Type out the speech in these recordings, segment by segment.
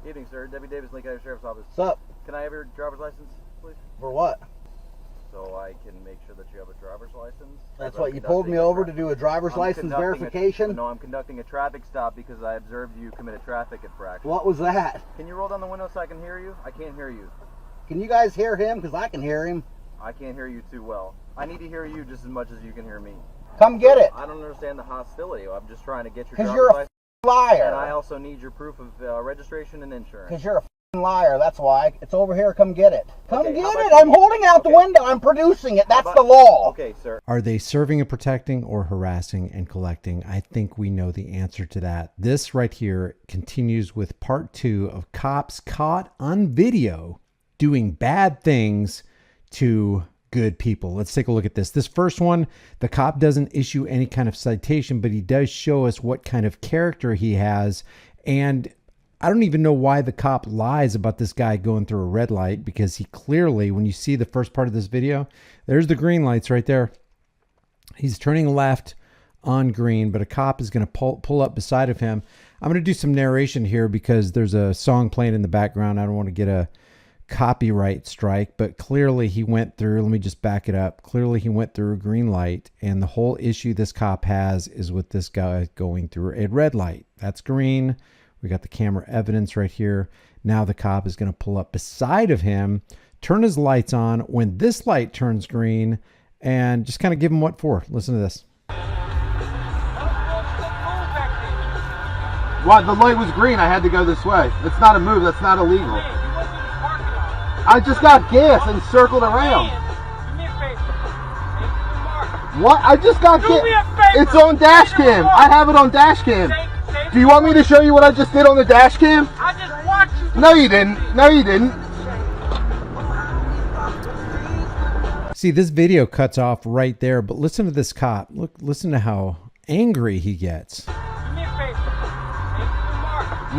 Evening, sir. Deputy Davis, Lincoln Sheriff's Office. What's up? Can I have your driver's license, please? For what? So I can make sure that you have a driver's license. That's what you pulled me over to do, a driver's license verification? No, I'm conducting a traffic stop because I observed you commit a traffic infraction. What was that? Can you roll down the window so I can hear you? I can't hear you. Can you guys hear him? Because I can hear him. I can't hear you too well. I need to hear you just as much as you can hear me. Come get it. I don't understand the hostility. I'm just trying to get your driver's driver's license. Because you're a liar. And I also need your proof of registration and insurance. Because you're a liar, that's why. It's over here, come get it. Come Okay, get it, I'm holding out the window, I'm producing it, that's the law. Okay, sir. Are they serving and protecting or harassing and collecting? I think we know the answer to that. This right here continues with part 2 of cops caught on video doing bad things to good people. Let's take a look at this. This first one, the cop doesn't issue any kind of citation, but he does show us what kind of character he has. And I don't even know why the cop lies about this guy going through a red light, because he clearly, when you see the first part of this video, there's the green lights right there. He's turning left on green, but a cop is going to pull up beside of him. I'm going to do some narration here because there's a song playing in the background. I don't want to get a copyright strike, but clearly he went through, let me just back it up. Clearly he went through a green light, and the whole issue this cop has is with this guy going through a red light. That's green. We got the camera evidence right here. Now the cop is going to pull up beside of him, turn his lights on when this light turns green, and just kind of give him what for. Listen to this. What? The light was green. I had to go this way. It's not a move. That's not illegal. I just got gas and circled around. What? I just got gas. It's on dash cam. I have it on dash cam. Do you want me to show you what I just did on the dash cam? I just watched you. No, you didn't. No, you didn't. See, this video cuts off right there, but listen to this cop. Look, listen to how angry he gets. Do me a favor.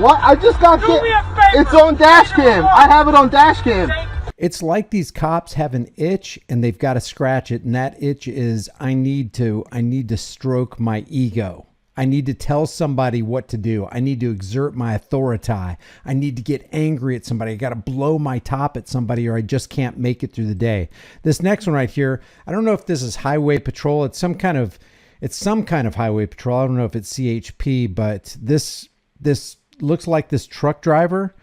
What? I just got gas. It's on dash cam. I have it on dash cam. It's like these cops have an itch and they've got to scratch it, and that itch is I need to stroke my ego. I need to tell somebody what to do. I need to exert my authority. I need to get angry at somebody. I got to blow my top at somebody, or I just can't make it through the day. This next one right here, I don't know if this is highway patrol. It's some kind of highway patrol. I don't know if it's CHP, but this looks like this truck driver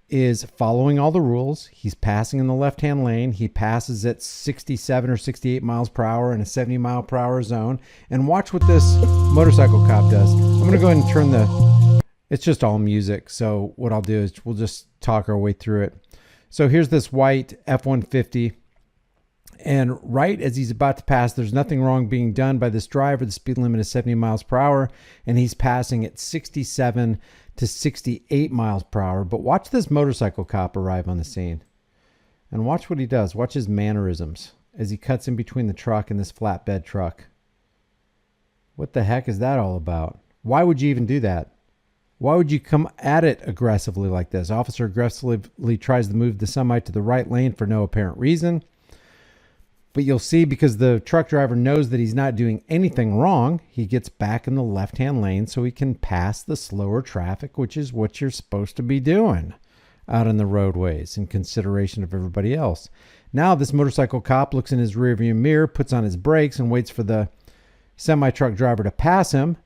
is following all the rules. He's passing in the left-hand lane. He passes at 67 or 68 miles per hour in a 70 mile per hour zone. And watch what this motorcycle cop does. I'm going to go ahead and turn it's just all music. So what I'll do is we'll just talk our way through it. So here's this white F-150. And right as he's about to pass, there's nothing wrong being done by this driver. The speed limit is 70 miles per hour, and he's passing at 67 to 68 miles per hour. But watch this motorcycle cop arrive on the scene. And watch what he does. Watch his mannerisms as he cuts in between the truck and this flatbed truck. What the heck is that all about? Why would you even do that? Why would you come at it aggressively like this? Officer aggressively tries to move the semi to the right lane for no apparent reason. But you'll see, because the truck driver knows that he's not doing anything wrong, he gets back in the left-hand lane so he can pass the slower traffic, which is what you're supposed to be doing out on the roadways in consideration of everybody else. Now this motorcycle cop looks in his rearview mirror, puts on his brakes, and waits for the semi-truck driver to pass him.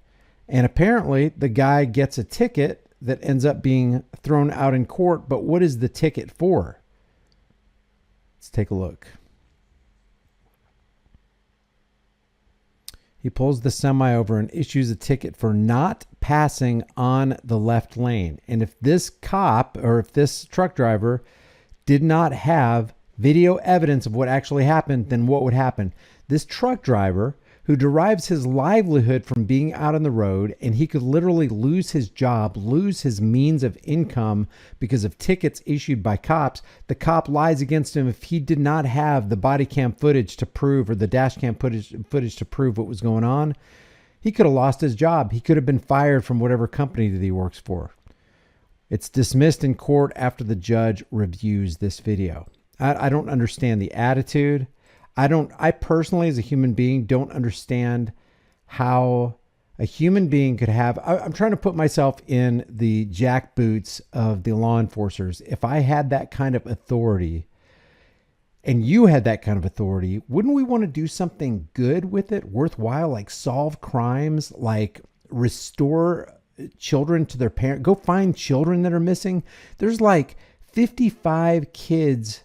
And apparently the guy gets a ticket that ends up being thrown out in court. But what is the ticket for? Let's take a look. He pulls the semi over and issues a ticket for not passing on the left lane. And if this cop, or if this truck driver, did not have video evidence of what actually happened, then what would happen? This truck driver, who derives his livelihood from being out on the road, and he could literally lose his job, lose his means of income because of tickets issued by cops. The cop lies against him if he did not have the body cam footage to prove, or the dash cam footage to prove what was going on. He could have lost his job. He could have been fired from whatever company that he works for. It's dismissed in court after the judge reviews this video. I don't understand the attitude. I personally, as a human being, don't understand how a human being could have, I'm trying to put myself in the jackboots of the law enforcers. If I had that kind of authority and you had that kind of authority, wouldn't we want to do something good with it, worthwhile, like solve crimes, like restore children to their parents, go find children that are missing? There's like 55 kids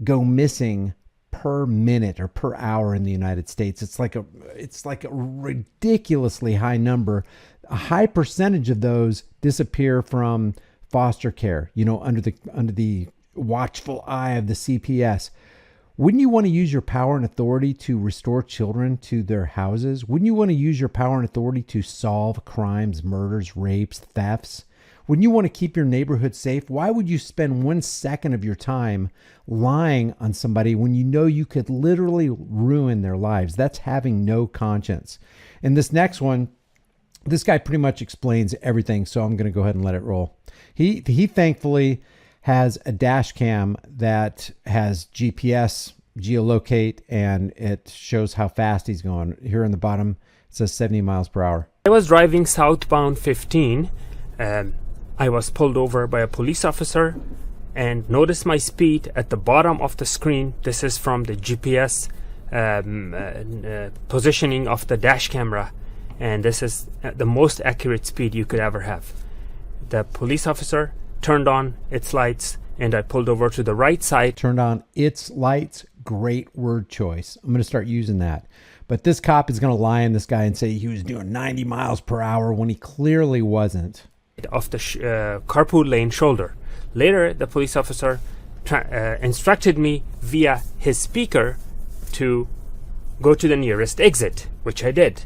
go missing per minute or per hour in the United States. It's like a ridiculously high number. A high percentage of those disappear from foster care, under the watchful eye of the CPS. Wouldn't you want to use your power and authority to restore children to their houses? Wouldn't you want to use your power and authority to solve crimes, murders, rapes, thefts? Wouldn't you want to keep your neighborhood safe? Why would you spend 1 second of your time lying on somebody when you know you could literally ruin their lives? That's having no conscience. And this next one, this guy pretty much explains everything, so I'm going to go ahead and let it roll. He thankfully has a dash cam that has GPS, geolocate, and it shows how fast he's going. Here in the bottom, it says 70 miles per hour. I was driving southbound 15. I was pulled over by a police officer, and notice my speed at the bottom of the screen. This is from the GPS positioning of the dash camera, and this is the most accurate speed you could ever have. The police officer turned on its lights, and I pulled over to the right side. Turned on its lights. Great word choice. I'm going to start using that. But this cop is going to lie on this guy and say he was doing 90 miles per hour when he clearly wasn't. Of the carpool lane shoulder. Later, the police officer instructed me via his speaker to go to the nearest exit, which I did.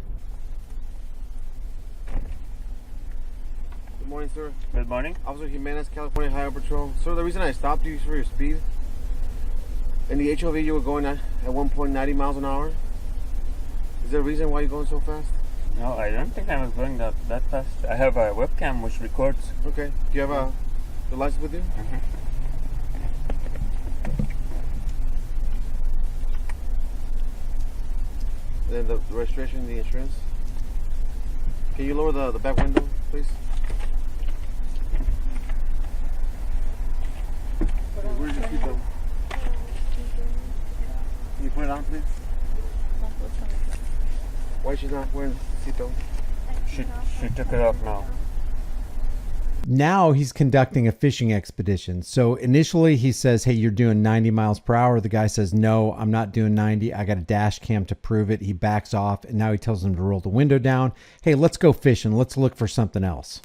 Good morning, sir. Good morning. Officer Jimenez, California Highway Patrol. Sir, the reason I stopped you is for your speed. In the HOV, you were going at 1.90 miles an hour. Is there a reason why you're going so fast? No, I don't think I was going that fast. I have a webcam which records. Okay. Do you have the license with you? Mm-hmm. And then the registration, the insurance. Can you lower the back window, please? Where's your seatbelt? Can you put it on, please? Why is she not wearing the seatbelt? She took it off now. Now he's conducting a fishing expedition. So initially he says, hey, you're doing 90 miles per hour. The guy says, no, I'm not doing 90. I got a dash cam to prove it. He backs off, and now he tells him to roll the window down. Hey, let's go fishing. Let's look for something else.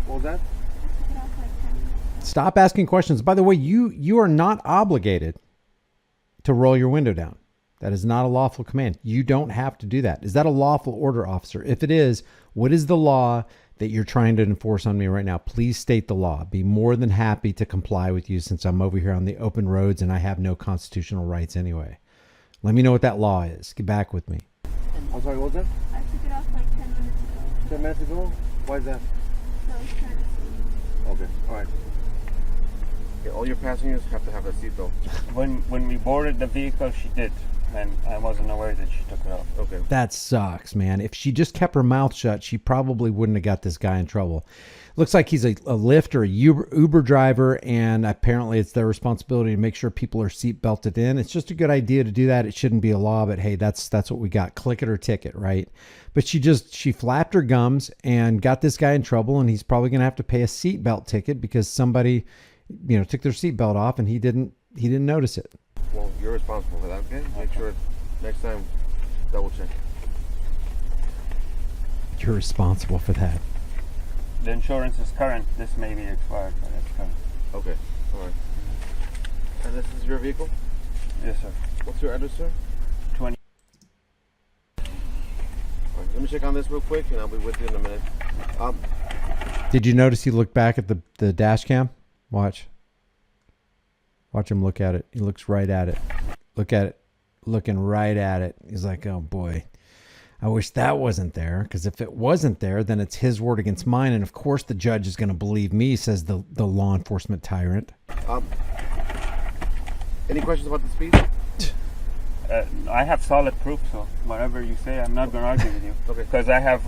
What was that? Stop asking questions. By the way, you are not obligated to roll your window down. That is not a lawful command. You don't have to do that. Is that a lawful order, officer? If it is, what is the law that you're trying to enforce on me right now? Please state the law. Be more than happy to comply with you, since I'm over here on the open roads and I have no constitutional rights anyway. Let me know what that law is. Get back with me. I'm sorry, what was that? I took it off like 10 minutes ago. 10 minutes ago? Why is that? So I was trying to see. Okay, alright. Okay, all your passengers have to have a seatbelt. When we boarded the vehicle, she did, and I wasn't aware that she took it off. Okay. That sucks, man. If she just kept her mouth shut, she probably wouldn't have got this guy in trouble. Looks like he's a Lyft or a Uber driver, and apparently it's their responsibility to make sure people are seat belted in. It's just a good idea to do that. It shouldn't be a law, but hey, that's what we got. Click it or ticket, right? But she flapped her gums and got this guy in trouble, and he's probably going to have to pay a seatbelt ticket because somebody, took their seatbelt off and he didn't notice it. Well, you're responsible for that, okay? Make sure next time, double check. You're responsible for that. The insurance is current. This may be expired, but it's current. Okay, alright. And this is your vehicle? Yes, sir. What's your address, sir? 20. Alright, let me check on this real quick and I'll be with you in a minute. Did you notice he looked back at the dash cam? Watch him look at it. He looks right at it. Look at it. Looking right at it. He's like, oh boy, I wish that wasn't there, because if it wasn't there, then it's his word against mine, and of course the judge is going to believe me, says the law enforcement tyrant. Any questions about the speed? I have solid proof, so whatever you say, I'm not going to argue with you. Okay. Because I have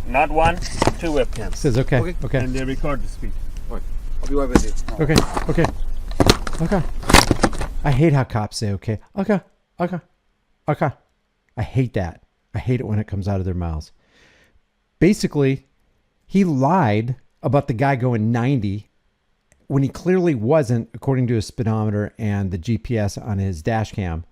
not one, two webcams. Says okay. Okay. Okay. And they record the speed. All right. I'll be right with you. Okay. Okay. Okay. I hate how cops say okay. Okay. Okay. Okay. I hate that. I hate it when it comes out of their mouths. Basically, he lied about the guy going 90 when he clearly wasn't, according to his speedometer and the GPS on his dash cam.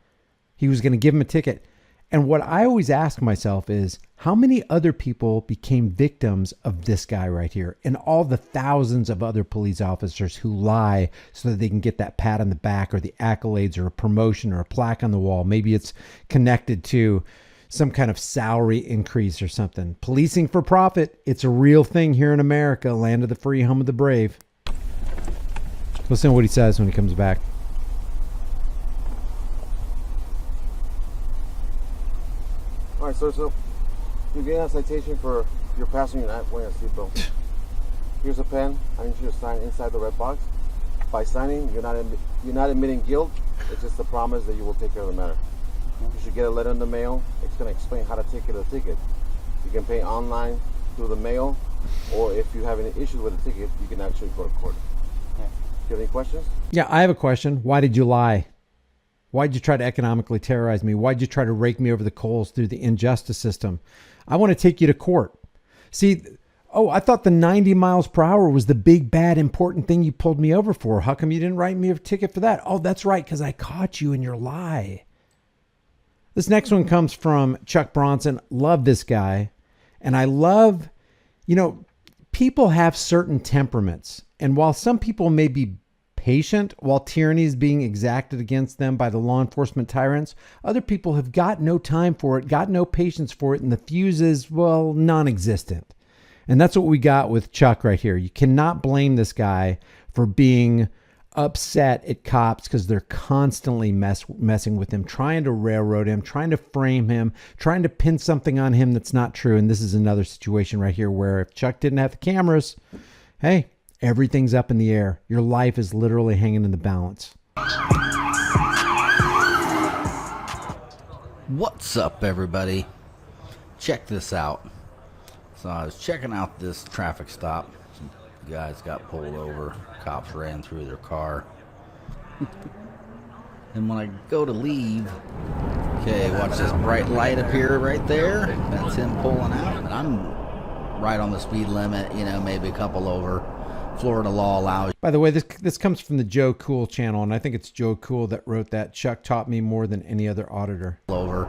He was going to give him a ticket. And what I always ask myself is, how many other people became victims of this guy right here, and all the thousands of other police officers who lie so that they can get that pat on the back or the accolades or a promotion or a plaque on the wall? Maybe it's connected to some kind of salary increase or something. Policing for profit. It's a real thing here in America, land of the free, home of the brave. Listen to what he says when he comes back. All right, sir. So you're getting a citation for your passenger not wearing a seatbelt. Here's a pen. I need you to sign inside the red box. By signing, you're not admitting guilt. It's just a promise that you will take care of the matter. You should get a letter in the mail. It's going to explain how to take care of the ticket. You can pay online through the mail, or if you have any issues with the ticket, you can actually go to court. Do you have any questions? Yeah, I have a question. Why did you lie? Why'd you try to economically terrorize me? Why'd you try to rake me over the coals through the injustice system? I want to take you to court. See, I thought the 90 miles per hour was the big, bad, important thing you pulled me over for. How come you didn't write me a ticket for that? Oh, that's right, because I caught you in your lie. This next one comes from Chuck Bronson. Love this guy. And I love, people have certain temperaments. And while some people may be patient while tyranny is being exacted against them by the law enforcement tyrants, other people have got no time for it, got no patience for it, and the fuse is, non-existent. And that's what we got with Chuck right here. You cannot blame this guy for being upset at cops because they're constantly messing with him, trying to railroad him, trying to frame him, trying to pin something on him that's not true. And this is another situation right here where if Chuck didn't have the cameras, hey, everything's up in the air. Your life is literally hanging in the balance. What's up, everybody? Check this out. So I was checking out this traffic stop. Some guys got pulled over. Cops ran through their car. And when I go to leave, okay, watch this bright light appear right there. That's him pulling out. And I'm right on the speed limit, maybe a couple over. Florida law allows. By the way, this comes from the Joe Cool channel, and I think it's Joe Cool that wrote that. Chuck taught me more than any other auditor. Over.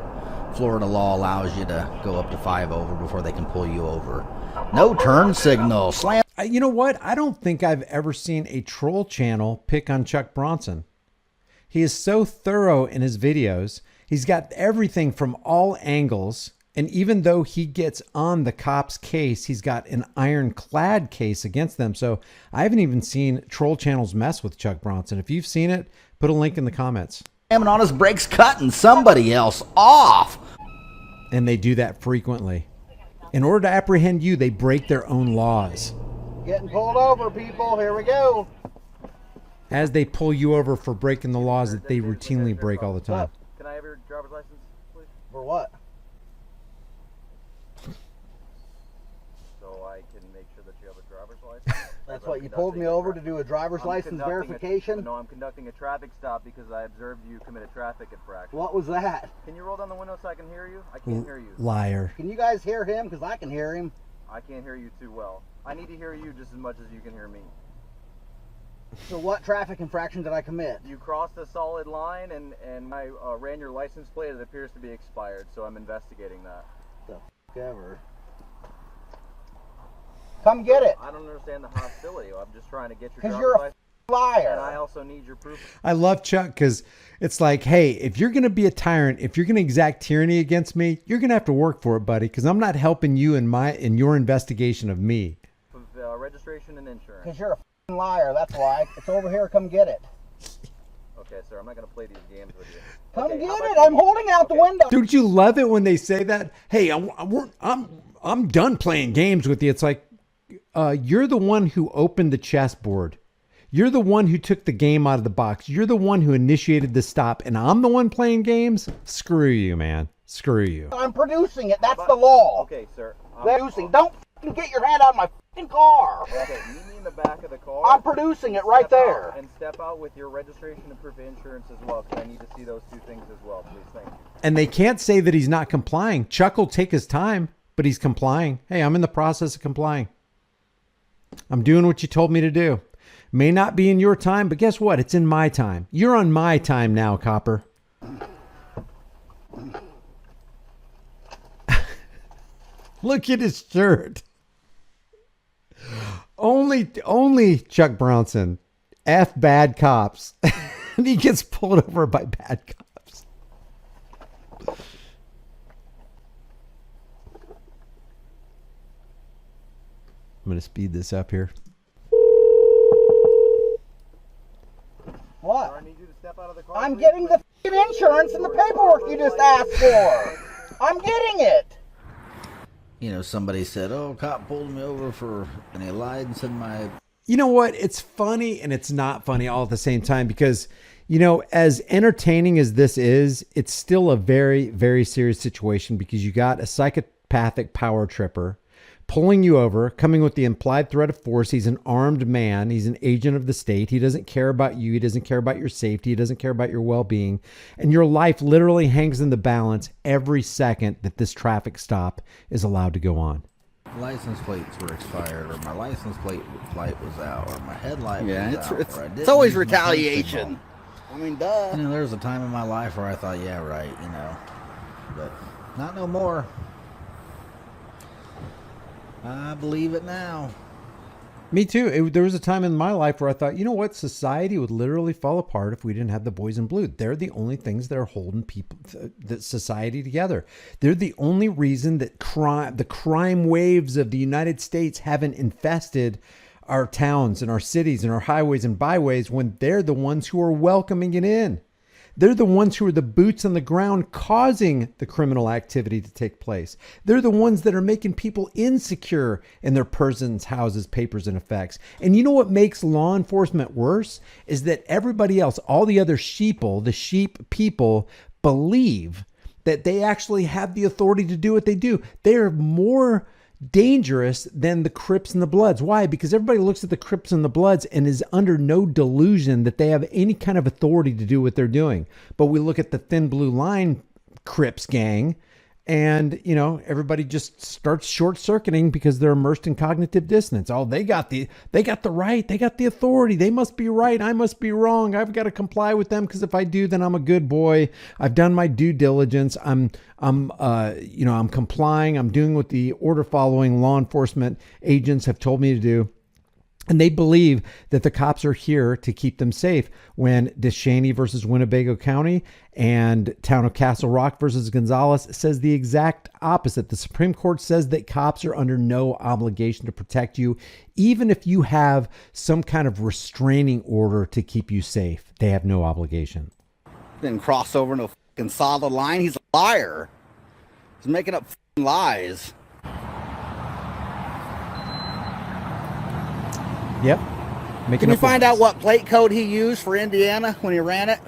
Florida law allows you to go up to 5 over before they can pull you over. No turn signal. Slam. You know what? I don't think I've ever seen a troll channel pick on Chuck Bronson. He is so thorough in his videos. He's got everything from all angles. And even though he gets on the cop's case, he's got an ironclad case against them. So I haven't even seen troll channels mess with Chuck Bronson. If you've seen it, put a link in the comments. Slamming on his brakes, cutting somebody else off. And they do that frequently. In order to apprehend you, they break their own laws. Getting pulled over, people. Here we go. As they pull you over for breaking the laws that they routinely break all the time. Can I have your driver's license, please? For what? So I can make sure that you have a driver's license. That's what you pulled me over to do a driver's license verification? No, I'm conducting a traffic stop because I observed you commit a traffic infraction. What was that? Can you roll down the window so I can hear you? I can't hear you. Liar. Can you guys hear him? Because I can hear him. I can't hear you too well. I need to hear you just as much as you can hear me. So what traffic infraction did I commit? You crossed a solid line and I ran your license plate. It appears to be expired, so I'm investigating that. The f ever. Come get it. I don't understand the hostility. I'm just trying to get your Because driver's you're a license. liar. And I also need your proof. I love Chuck because it's like, hey, if you're going to be a tyrant, if you're going to exact tyranny against me, you're going to have to work for it, buddy, because I'm not helping you in your investigation of me. Registration and insurance. Because you're a liar, that's why. It's over here, come get it. Okay, sir, I'm not going to play these games with you. Come Okay, get how it, about I'm holding out the window. Don't you love it when they say that? Hey, I'm done playing games with you. It's like, you're the one who opened the chessboard. You're the one who took the game out of the box. You're the one who initiated the stop, and I'm the one playing games? Screw you, man. Screw you. I'm producing it. That's the law. Okay, sir. Producing. Don't f***ing get your hand out of my f***ing car. Okay, meet me in the back of the car. I'm producing it right there. And step out with your registration and proof of insurance as well, because I need to see those two things as well, please. Thank you. And they can't say that he's not complying. Chuck will take his time, but he's complying. Hey, I'm in the process of complying. I'm doing what you told me to do. May not be in your time, but guess what? It's in my time. You're on my time now, Copper. Look at his shirt. Only Chuck Bronson. F bad cops. And he gets pulled over by bad cops. I'm going to speed this up here. What? I need you to step out of the car. I'm please. getting the f***ing insurance and the paperwork you just asked for. I'm getting it. You know, somebody said, "Oh, cop pulled me over for," and he lied and said my. You know what? It's funny and it's not funny all at the same time because, you know, as entertaining as this is, it's still a very, very serious situation because you got a psychopathic power tripper pulling you over, coming with the implied threat of force. He's an armed man. He's an agent of the state. He doesn't care about you. He doesn't care about your safety. He doesn't care about your well-being. And your life literally hangs in the balance every second that this traffic stop is allowed to go on. License plates were expired, or my license plate light was out, or my headlight was out. or I didn't it's always use my retaliation. signal. I mean, duh. You know, there was a time in my life where I thought, yeah, right, you know, but not no more. I believe it now. Me too. There was a time in my life where I thought, you know what? Society would literally fall apart if we didn't have the boys in blue. They're the only things that are holding people, that society together. They're the only reason that the crime waves of the United States haven't infested our towns and our cities and our highways and byways when they're the ones who are welcoming it in. They're the ones who are the boots on the ground causing the criminal activity to take place. They're the ones that are making people insecure in their persons, houses, papers, and effects. And you know what makes law enforcement worse is that everybody else, all the other sheeple, the sheep people, believe that they actually have the authority to do what they do. They are more dangerous than the Crips and the Bloods. Why? Because everybody looks at the Crips and the Bloods and is under no delusion that they have any kind of authority to do what they're doing. But we look at the Thin Blue Line Crips gang and, you know, everybody just starts short-circuiting because they're immersed in cognitive dissonance. Oh, they got the right. They got the authority. They must be right. I must be wrong. I've got to comply with them because if I do, then I'm a good boy. I've done my due diligence. I'm complying. I'm doing what the order-following law enforcement agents have told me to do. And they believe that the cops are here to keep them safe when DeShaney versus Winnebago County and Town of Castle Rock versus Gonzales says the exact opposite. The Supreme Court says that cops are under no obligation to protect you, even if you have some kind of restraining order to keep you safe. They have no obligation. Didn't cross over no fucking solid line. He's a liar. He's making up fucking lies. Yep. Can you find out what plate code he used for Indiana when he ran it?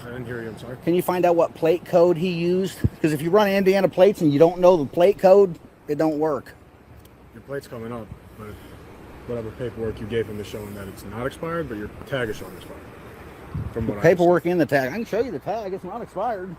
I didn't hear you, I'm sorry. Can you find out what plate code he used? Because if you run Indiana plates and you don't know the plate code, it don't work. Your plate's coming up, but whatever paperwork you gave him is showing that it's not expired, but your tag is showing expired. From what Paperwork in the tag. I can show you the tag. It's not expired.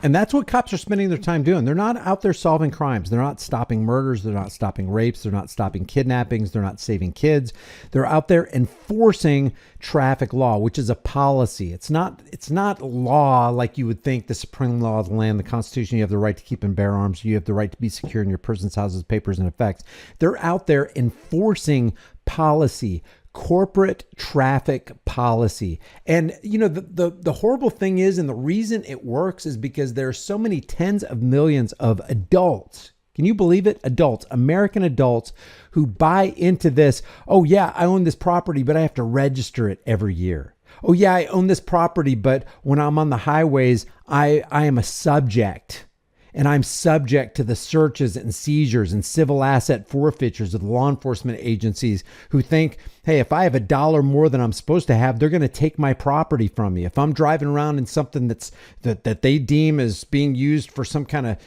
And that's what cops are spending their time doing. They're not out there solving crimes. They're not stopping murders. They're not stopping rapes. They're not stopping kidnappings. They're not saving kids. They're out there enforcing traffic law, which is a policy. It's not law like you would think, the supreme law of the land, the Constitution. You have the right to keep and bear arms. You have the right to be secure in your persons, houses, papers, and effects. They're out there enforcing policy, corporate traffic policy. And you know, the horrible thing is, and the reason it works is because there are so many tens of millions of adults. Can you believe it? Adults, American adults who buy into this. Oh yeah, I own this property, but I have to register it every year. Oh yeah, I own this property, but when I'm on the highways, I am a subject. and I'm subject to the searches and seizures and civil asset forfeitures of the law enforcement agencies who think, hey, if I have $1 more than I'm supposed to have, they're going to take my property from me. If I'm driving around in something that they deem as being used for some kind of,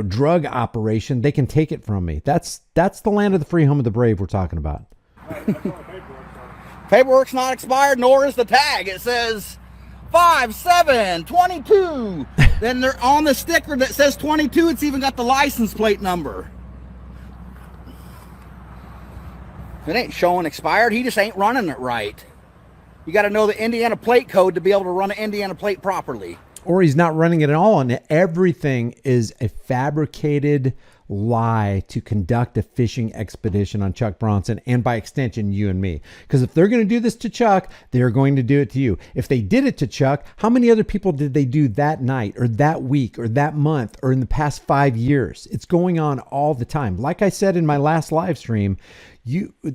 drug operation, they can take it from me. That's the land of the free, home of the brave we're talking about. Paperwork's not expired, nor is the tag. It says 5/7/22. Then they're on the sticker that says 22. It's even got the license plate number. It ain't showing expired. He just ain't running it right. You got to know the Indiana plate code to be able to run an Indiana plate properly. Or he's not running it at all, and everything is a fabricated lie to conduct a fishing expedition on Chuck Bronson, and by extension, you and me. Because if they're going to do this to Chuck, they're going to do it to you. If they did it to Chuck, how many other people did they do that night or that week or that month or in the past 5 years? It's going on all the time. Like I said in my last live stream,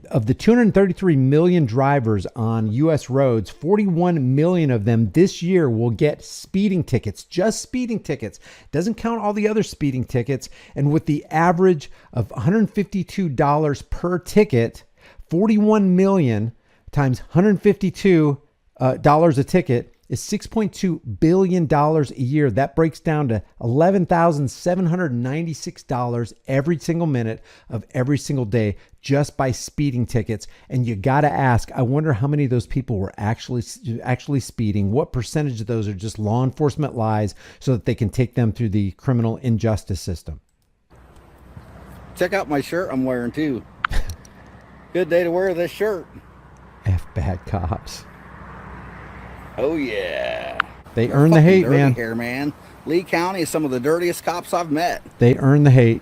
of the 233 million drivers on U.S. roads, 41 million of them this year will get speeding tickets, just speeding tickets. Doesn't count all the other speeding tickets. And with the average of $152 per ticket, 41 million times $152 a ticket is $6.2 billion a year. That breaks down to $11,796 every single minute of every single day just by speeding tickets. And you got to ask, I wonder how many of those people were actually speeding. What percentage of those are just law enforcement lies so that they can take them through the criminal injustice system? Check out my shirt I'm wearing too. Good day to wear this shirt. F bad cops. Oh yeah. They earn the hate, dirty man. Here, man. Lee County is some of the dirtiest cops I've met. They earn the hate.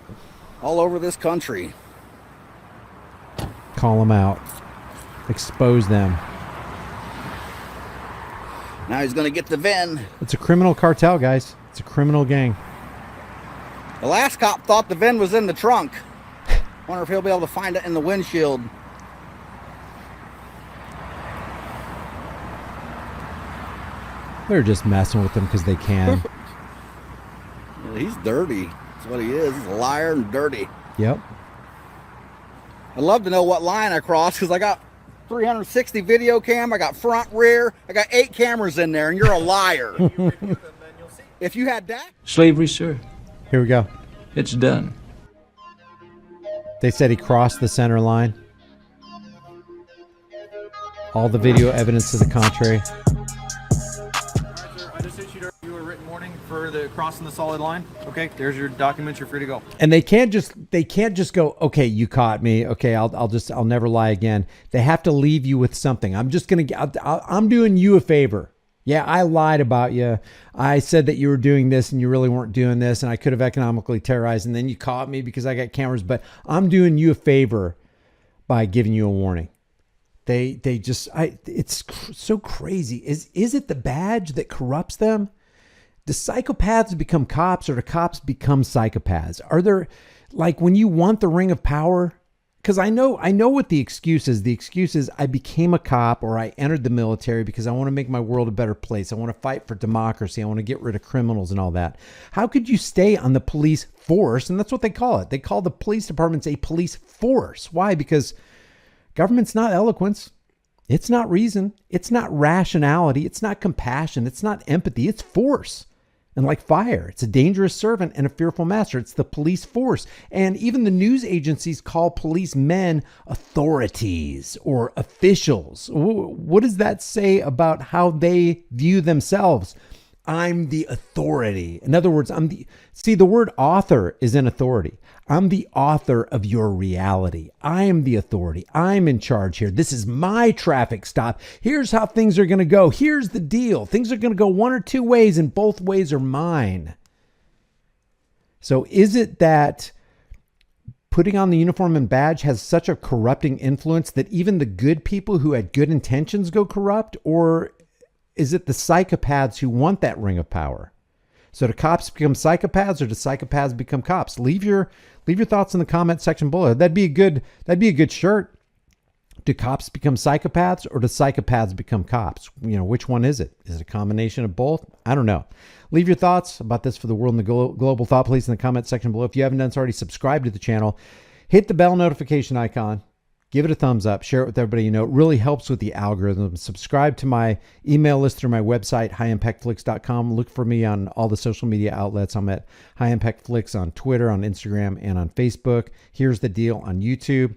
All over this country. Call them out. Expose them. Now he's going to get the VIN. It's a criminal cartel, guys. It's a criminal gang. The last cop thought the VIN was in the trunk. Wonder if he'll be able to find it in the windshield. They're just messing with them because they can. He's dirty. That's what he is. He's a liar and dirty. Yep. I'd love to know what line I crossed because I got 360 video cam. I got front, rear. I got 8 cameras in there, and you're a liar. If you had that. Slavery, sir. Here we go. It's done. They said he crossed the center line. All the video evidence to the contrary. I just issued you a written warning for the crossing the solid line. Okay, there's your documents. You're free to go. And they can't just go, okay, you caught me. Okay, I'll never lie again. They have to leave you with something. I'm doing you a favor. Yeah, I lied about you. I said that you were doing this and you really weren't doing this, and I could have economically terrorized, and then you caught me because I got cameras, but I'm doing you a favor by giving you a warning. It's so crazy. Is it the badge that corrupts them? Do psychopaths become cops, or do cops become psychopaths? Are there, like, when you want the ring of power? Because I know what the excuse is. The excuse is I became a cop, or I entered the military because I want to make my world a better place. I want to fight for democracy. I want to get rid of criminals and all that. How could you stay on the police force? And that's what they call it. They call the police departments a police force. Why? Because government's not eloquence. It's not reason. It's not rationality. It's not compassion. It's not empathy. It's force. And like fire, it's a dangerous servant and a fearful master. It's the police force. And even the news agencies call policemen authorities or officials. What does that say about how they view themselves? I'm the authority. In other words, the word author is an authority. I'm the author of your reality. I am the authority. I'm in charge here. This is my traffic stop. Here's how things are going to go. Here's the deal. Things are going to go one or two ways, and both ways are mine. So is it that putting on the uniform and badge has such a corrupting influence that even the good people who had good intentions go corrupt? Or is it the psychopaths who want that ring of power? So do cops become psychopaths, or do psychopaths become cops? Leave your thoughts in the comment section below. That'd be a good shirt. Do cops become psychopaths or do psychopaths become cops? You know, which one is it? Is it a combination of both? I don't know. Leave your thoughts about this for the world and the global thought police in the comment section below. If you haven't done so already, subscribe to the channel. Hit the bell notification icon. Give it a thumbs up. Share it with everybody you know. It really helps with the algorithm. Subscribe to my email list through my website, highimpactflix.com. Look for me on all the social media outlets. I'm at High Impact Flix on Twitter, on Instagram, and on Facebook. Here's the deal on YouTube.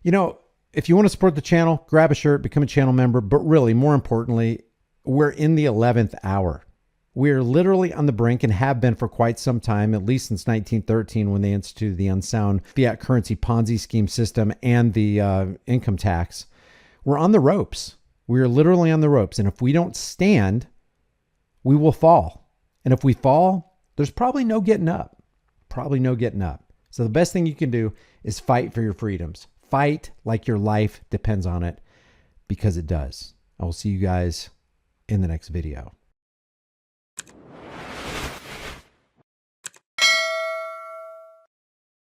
You know, if you want to support the channel, grab a shirt, become a channel member. But really, more importantly, we're in the 11th hour. We're literally on the brink and have been for quite some time, at least since 1913 when they instituted the unsound fiat currency Ponzi scheme system and the income tax. We're on the ropes. We're literally on the ropes. And if we don't stand, we will fall. And if we fall, there's probably no getting up. Probably no getting up. So the best thing you can do is fight for your freedoms. Fight like your life depends on it, because it does. I will see you guys in the next video.